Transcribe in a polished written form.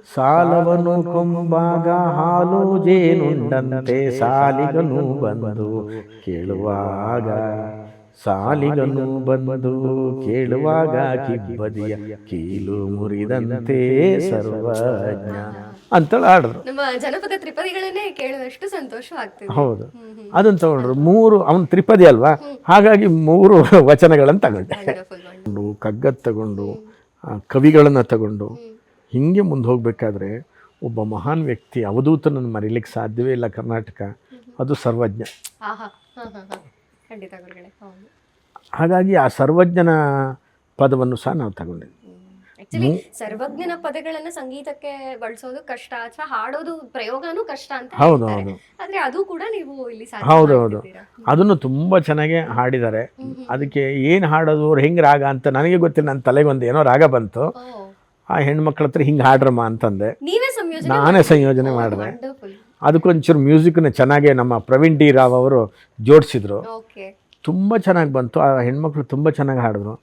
ಸಾಲವನು ಕೊಂಬಾಗ ಹಾಲು ಜೇನುಂಡಂತೆ ಸಾಲಿಗನು ಬಂದು ಕೇಳುವಾಗ, ಸಾಲಿಗನು ಬಂದು ಕೇಳುವಾಗ ಕಿಬ್ಬದಿಯ ಕೀಲು ಮುರಿದಂತೆ ಸರ್ವಜ್ಞ ಅಂತೇಳಿ ಆಡಿದ್ರು. ನಮ್ಮ ಜನಪದ ತ್ರಿಪದಿಗಳನ್ನೇ ಕೇಳುವಷ್ಟು ಸಂತೋಷವಾಗ್ತಿದೆ. ಹೌದು, ಅದನ್ನು ತಗೊಂಡ್ರು. ಮೂರು, ಅವನು ತ್ರಿಪದಿ ಅಲ್ವಾ, ಹಾಗಾಗಿ 3 ವಚನಗಳನ್ನು ತಗೊಂಡೆ. ಕಗ್ಗದ ತಗೊಂಡು, ಕವಿಗಳನ್ನು ತಗೊಂಡು ಹಿಂಗೆ ಮುಂದೆ ಹೋಗಬೇಕಾದ್ರೆ ಒಬ್ಬ ಮಹಾನ್ ವ್ಯಕ್ತಿ, ಅವಧೂತನನ್ನು ಮರೀಲಿಕ್ಕೆ ಸಾಧ್ಯವೇ ಇಲ್ಲ ಕರ್ನಾಟಕ, ಅದು ಸರ್ವಜ್ಞ. ಖಂಡಿತ ಗುರುಗಳೇ. ಹಾಗಾಗಿ ಆ ಸರ್ವಜ್ಞನ ಪದವನ್ನು ಸಹ ನಾವು ತಗೊಂಡಿದ್ವಿ. ಆಕ್ಚುಲಿ ಸರ್ವಜ್ಞನ ಪದಗಳನ್ನ ಸಂಗೀತಕ್ಕೆ ಬಳಸೋದು ಕಷ್ಟ, ಅಥವಾ ಹಾಡೋದು ಪ್ರಯೋಗನೂ ಕಷ್ಟ ಅಂತ ಹೌದು ಹೇಳ್ತಾರೆ. ಹೌದು ಆದ್ರೆ ಅದು ಕೂಡ ನೀವು ಇಲ್ಲಿ ಹೌದು ಹೌದು ಅದನ್ನು ತುಂಬ ಚೆನ್ನಾಗಿ ಹಾಡಿದ್ದಾರೆ. ಅದಕ್ಕೆ ಏನು ಹಾಡೋದು, ಅವ್ರು ಹೆಂಗೆ ರಾಗ ಅಂತ ನನಗೆ ಗೊತ್ತಿಲ್ಲ. ನನ್ನ ತಲೆಗೊಂದು ಏನೋ ರಾಗ ಬಂತು, ಆ ಹೆಣ್ಮಕ್ಳ ಹತ್ರ ಹಿಂಗೆ ಹಾಡ್ರಮ್ಮ ಅಂತಂದೆ. ನಾನೇ ಸಂಯೋಜನೆ ಮಾಡಿದೆ. ಅದಕ್ಕೊಂಚೂರು ಮ್ಯೂಸಿಕ್ನ ಚೆನ್ನಾಗೆ ನಮ್ಮ ಪ್ರವೀಣ್ ಡಿ ರಾವ್ ಅವರು ಜೋಡಿಸಿದ್ರು. ತುಂಬ ಚೆನ್ನಾಗಿ ಬಂತು. ಆ ಹೆಣ್ಮಕ್ಳು ತುಂಬ ಚೆನ್ನಾಗಿ ಹಾಡಿದ್ರು.